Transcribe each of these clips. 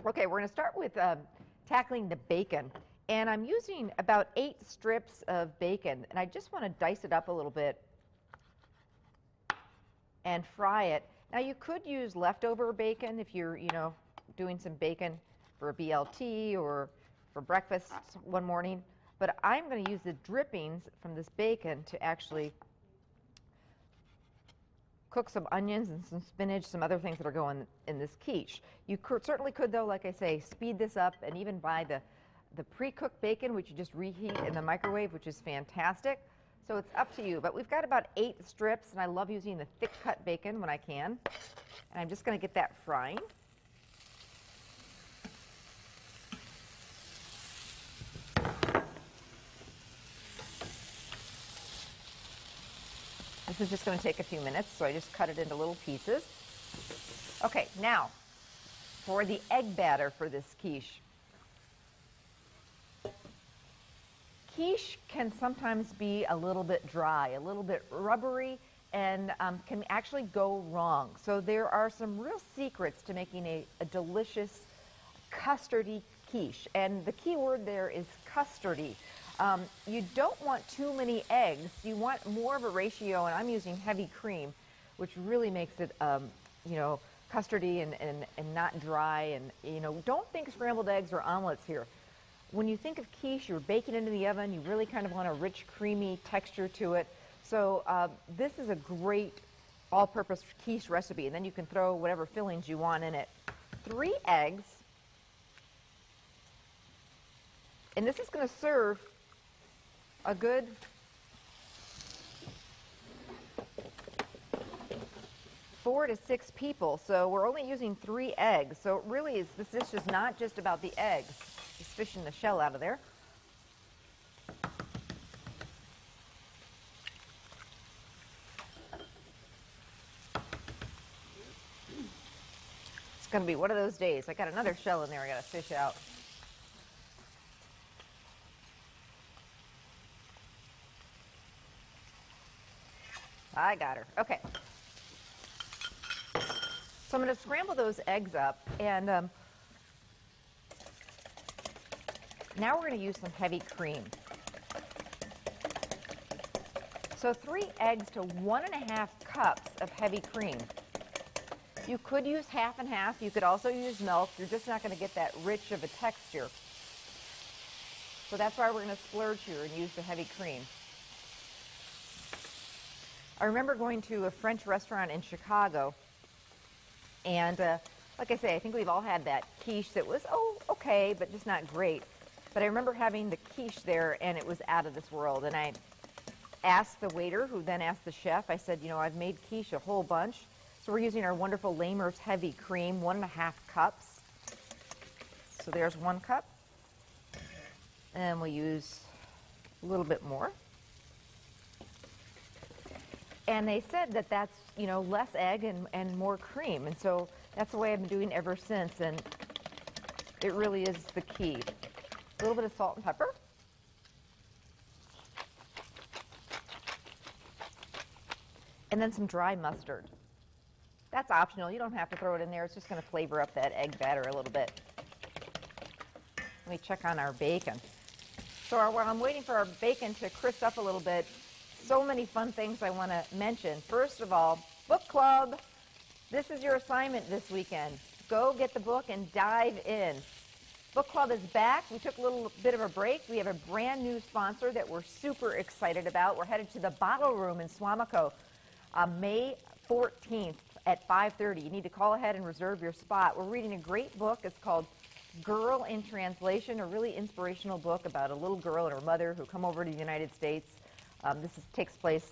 Okay, we're going to start with tackling the bacon. And I'm using about 8 strips of bacon. And I just want to dice it up a little bit and fry it. Now, you could use leftover bacon if you're, doing some bacon for a BLT or for breakfast one morning. But I'm going to use the drippings from this bacon to actually cook some onions and some spinach, some other things that are going in this quiche. You certainly could, though, like I say, speed this up and even buy the pre-cooked bacon, which you just reheat in the microwave, which is fantastic. So it's up to you. But we've got about 8 strips, and I love using the thick-cut bacon when I can. And I'm just going to get that frying. This is just going to take a few minutes, so I just cut it into little pieces. Okay, now for the egg batter for this quiche. Quiche can sometimes be a little bit dry, a little bit rubbery, and can actually go wrong. So there are some real secrets to making a delicious custardy quiche. And the key word there is custardy. You don't want too many eggs. You want more of a ratio, and I'm using heavy cream, which really makes it, custardy and not dry. And, don't think scrambled eggs or omelets here. When you think of quiche, you're baking into the oven. You really kind of want a rich, creamy texture to it. So this is a great all-purpose quiche recipe, and then you can throw whatever fillings you want in it. 3 eggs. And this is going to serve a good four to 6 people. So we're only using 3 eggs. So it really is, this dish is not just about the eggs. Just fishing the shell out of there. It's going to be one of those days. I got another shell in there I got to fish out. I got her. Okay. So I'm going to scramble those eggs up, and now we're going to use some heavy cream. So 3 eggs to 1½ cups of heavy cream. You could use half and half. You could also use milk. You're just not going to get that rich of a texture. So that's why we're going to splurge here and use the heavy cream. I remember going to a French restaurant in Chicago, and like I say, I think we've all had that quiche that was, okay, but just not great. But I remember having the quiche there, and it was out of this world. And I asked the waiter, who then asked the chef, I said, I've made quiche a whole bunch. So we're using our wonderful Lamers heavy cream, 1½ cups. So there's 1 cup. And we'll use a little bit more. And they said that that's, less egg and more cream. And so that's the way I've been doing ever since. And it really is the key. A little bit of salt and pepper. And then some dry mustard. That's optional. You don't have to throw it in there. It's just going to flavor up that egg batter a little bit. Let me check on our bacon. So while I'm waiting for our bacon to crisp up a little bit, so many fun things I want to mention. First of all, book club. This is your assignment this weekend. Go get the book and dive in. Book club is back. We took a little bit of a break. We have a brand new sponsor that we're super excited about. We're headed to the Bottle Room in Swamico May 14th at 5:30. You need to call ahead and reserve your spot. We're reading a great book. It's called Girl in Translation, a really inspirational book about a little girl and her mother who come over to the United States. Takes place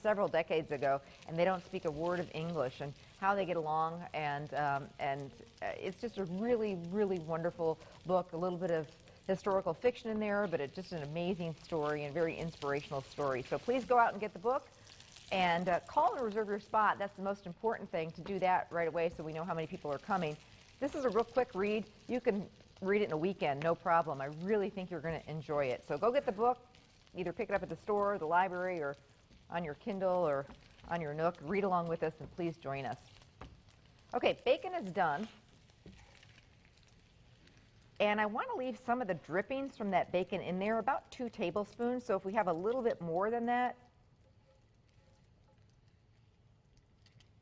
several decades ago, and they don't speak a word of English, and how they get along, and it's just a really, really wonderful book. A little bit of historical fiction in there, but it's just an amazing story and very inspirational story. So please go out and get the book, and call and reserve your spot. That's the most important thing, to do that right away so we know how many people are coming. This is a real quick read. You can read it in a weekend, no problem. I really think you're going to enjoy it. So go get the book. Either pick it up at the store, the library, or on your Kindle or on your Nook. Read along with us, and please join us. Okay, bacon is done. And I want to leave some of the drippings from that bacon in there, about 2 tablespoons. So if we have a little bit more than that,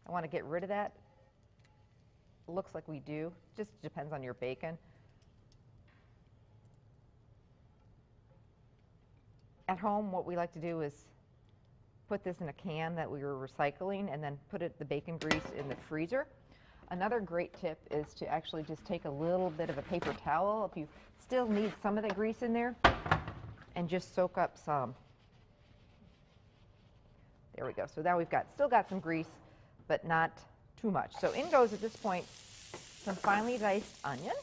I want to get rid of that. Looks like we do. Just depends on your bacon. At home, what we like to do is put this in a can that we were recycling and then put the bacon grease in the freezer. Another great tip is to actually just take a little bit of a paper towel if you still need some of the grease in there and just soak up some. There we go. So now we've still got some grease, but not too much. So in goes at this point some finely diced onion.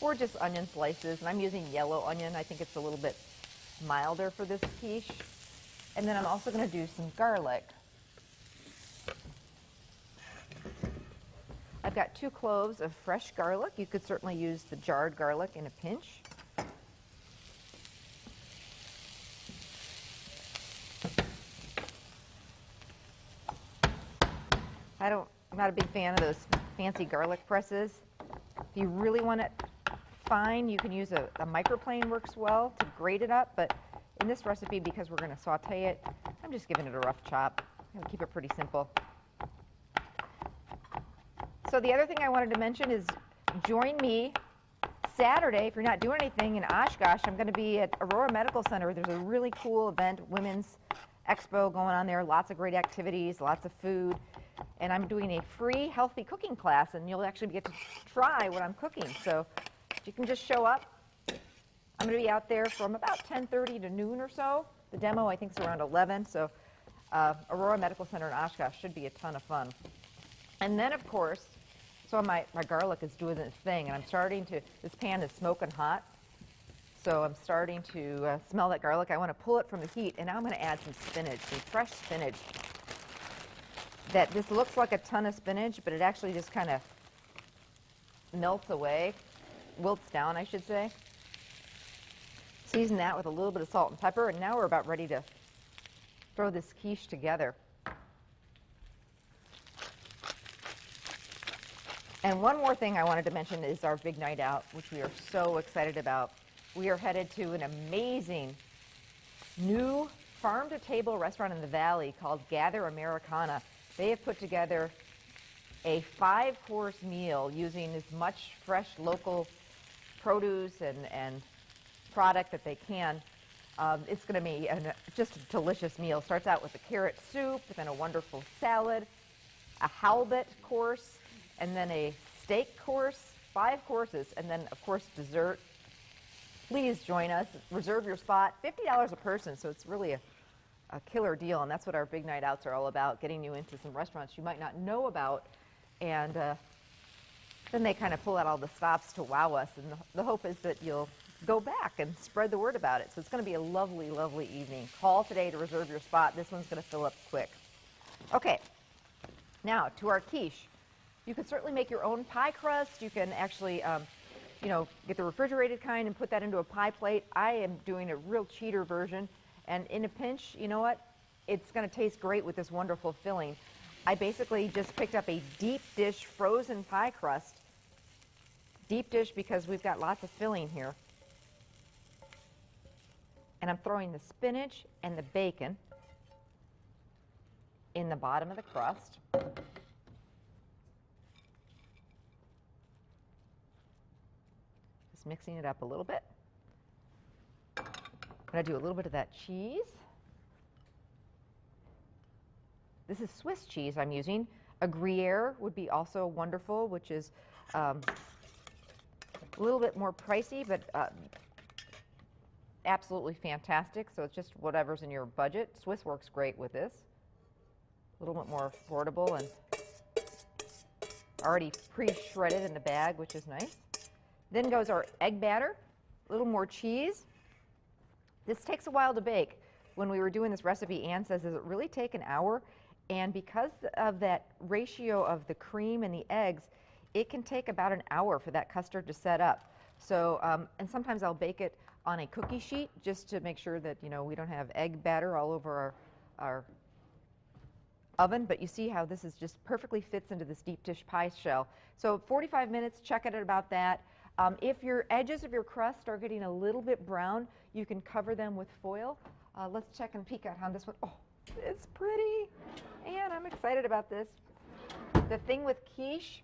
Or just onion slices, and I'm using yellow onion. I think it's a little bit milder for this quiche. And then I'm also going to do some garlic. I've got 2 cloves of fresh garlic. You could certainly use the jarred garlic in a pinch. I'm not a big fan of those fancy garlic presses. If you really want it fine, you can use a microplane, works well to grate it up, but in this recipe, because we're going to saute it, I'm just giving it a rough chop. I'm going to keep it pretty simple. So the other thing I wanted to mention is join me Saturday, if you're not doing anything, in Oshkosh. I'm going to be at Aurora Medical Center. There's a really cool event, Women's Expo going on there, lots of great activities, lots of food. And I'm doing a free healthy cooking class, and you'll actually get to try what I'm cooking. So you can just show up. I'm going to be out there from about 10:30 to noon or so. The demo, I think, is around 11. So Aurora Medical Center in Oshkosh should be a ton of fun. And then, of course, so my garlic is doing its thing, and I'm starting to, this pan is smoking hot. So I'm starting to smell that garlic. I want to pull it from the heat, and now I'm going to add some spinach, some fresh spinach. This looks like a ton of spinach, but it actually just kind of melts away, wilts down, I should say. Season that with a little bit of salt and pepper, and now we're about ready to throw this quiche together. And one more thing I wanted to mention is our big night out, which we are so excited about. We are headed to an amazing new farm-to-table restaurant in the Valley called Gather Americana. They have put together a 5-course meal using as much fresh local produce and product that they can. It's going to be just a delicious meal. Starts out with a carrot soup, then a wonderful salad, a halibut course, and then a steak course, 5 courses, and then, of course, dessert. Please join us. Reserve your spot. $50 a person, so it's really a killer deal, and that's what our big night outs are all about, getting you into some restaurants you might not know about, and then they kind of pull out all the stops to wow us, and the hope is that you'll go back and spread the word about it. So it's going to be a lovely, lovely evening. Call today to reserve your spot. This one's going to fill up quick. Okay, now to our quiche. You can certainly make your own pie crust. You can actually get the refrigerated kind and put that into a pie plate. I am doing a real cheater version. And in a pinch, you know what? It's going to taste great with this wonderful filling. I basically just picked up a deep dish frozen pie crust. Deep dish because we've got lots of filling here. And I'm throwing the spinach and the bacon in the bottom of the crust. Just mixing it up a little bit. I'm going to do a little bit of that cheese. This is Swiss cheese I'm using. A Gruyere would be also wonderful, which is a little bit more pricey, but absolutely fantastic. So it's just whatever's in your budget. Swiss works great with this. A little bit more affordable and already pre-shredded in the bag, which is nice. Then goes our egg batter, a little more cheese. This takes a while to bake. When we were doing this recipe, Ann says, does it really take an hour? And because of that ratio of the cream and the eggs, it can take about an hour for that custard to set up. So, and sometimes I'll bake it on a cookie sheet just to make sure that, we don't have egg batter all over our oven, but you see how this is just perfectly fits into this deep dish pie shell. So 45 minutes, check it at about that. If your edges of your crust are getting a little bit brown, you can cover them with foil. Let's check and peek out on this one. Oh, it's pretty, and I'm excited about this. The thing with quiche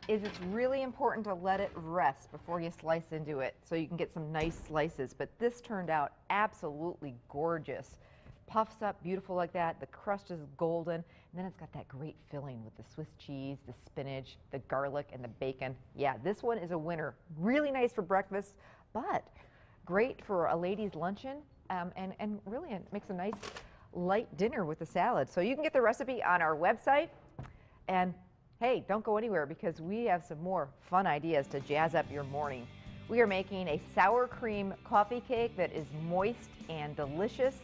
is it's really important to let it rest before you slice into it so you can get some nice slices, but this turned out absolutely gorgeous. Puffs up beautiful like that, the crust is golden, and then it's got that great filling with the Swiss cheese, the spinach, the garlic, and the bacon. Yeah, this one is a winner. Really nice for breakfast, but great for a ladies' luncheon, and really it makes a nice light dinner with the salad. So you can get the recipe on our website, and hey, don't go anywhere because we have some more fun ideas to jazz up your morning. We are making a sour cream coffee cake that is moist and delicious,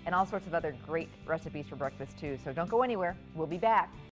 and all sorts of other great recipes for breakfast too. So don't go anywhere. We'll be back.